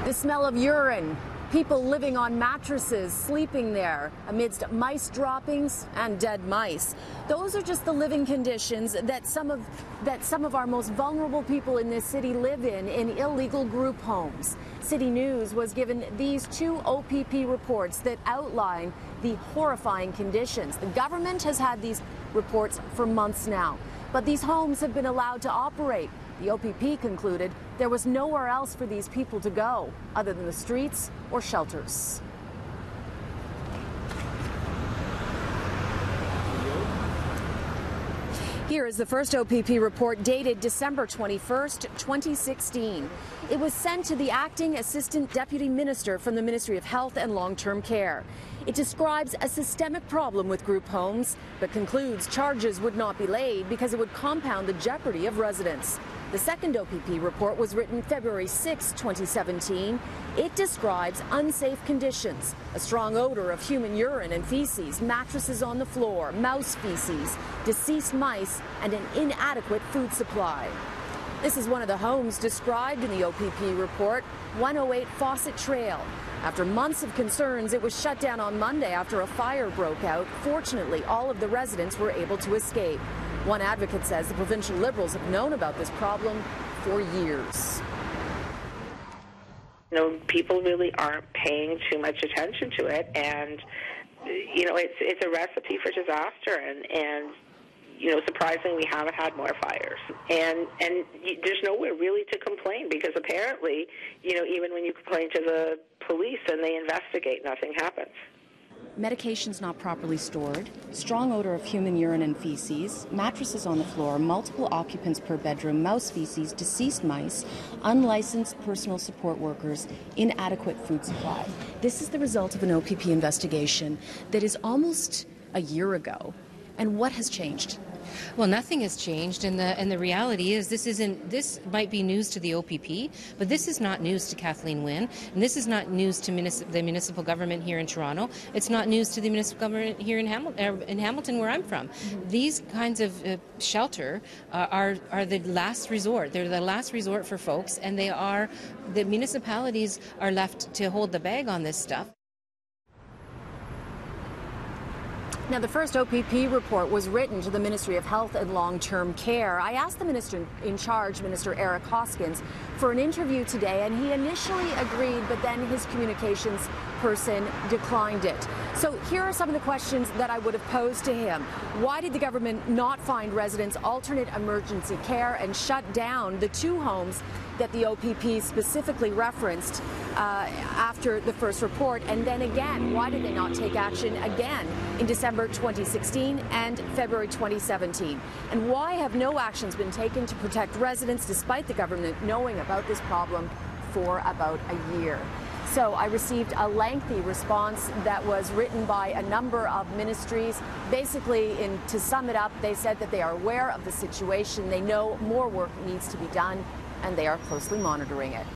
The smell of urine, people living on mattresses, sleeping there amidst mice droppings and dead mice. Those are just the living conditions that some of our most vulnerable people in this city live in illegal group homes. CityNews was given these two OPP reports that outline the horrifying conditions. The government has had these reports for months now, but these homes have been allowed to operate. The OPP concluded there was nowhere else for these people to go other than the streets or shelters. Here is the first OPP report dated December 21st, 2016. It was sent to the acting assistant deputy minister from the Ministry of Health and Long-Term Care. It describes a systemic problem with group homes, but concludes charges would not be laid because it would compound the jeopardy of residents. The second OPP report was written February 6, 2017. It describes unsafe conditions, a strong odor of human urine and feces, mattresses on the floor, mouse feces, deceased mice, and an inadequate food supply. This is one of the homes described in the OPP report, 108 Fawcett Trail. After months of concerns, it was shut down on Monday after a fire broke out. Fortunately, all of the residents were able to escape. One advocate says the provincial Liberals have known about this problem for years. You know, people really aren't paying too much attention to it, and you know, it's a recipe for disaster. And you know, surprisingly, we haven't had more fires, and there's nowhere really to complain because apparently, you know, even when you complain to the police and they investigate, nothing happens. Medications not properly stored, strong odor of human urine and feces, mattresses on the floor, multiple occupants per bedroom, mouse feces, deceased mice, unlicensed personal support workers, inadequate food supply. This is the result of an OPP investigation that is almost a year ago. And what has changed? Well, nothing has changed, and the reality is this might be news to the OPP, but this is not news to Kathleen Wynne, and this is not news to the municipal government here in Toronto. It's not news to the municipal government here in Hamilton, where I'm from. Mm-hmm. These kinds of shelter are the last resort. They're the last resort for folks, and the municipalities are left to hold the bag on this stuff. Now, the first OPP report was written to the Ministry of Health and Long-Term Care. I asked the minister in charge, Minister Eric Hoskins, for an interview today, and he initially agreed, but then his communications person declined it. So here are some of the questions that I would have posed to him. Why did the government not find residents alternate emergency care and shut down the two homes that the OPP specifically referenced after the first report? And then again, why did they not take action again in December 2016 and February 2017? And why have no actions been taken to protect residents despite the government knowing about this problem for about a year? So I received a lengthy response that was written by a number of ministries. Basically, to sum it up, they said that they are aware of the situation, they know more work needs to be done, and they are closely monitoring it.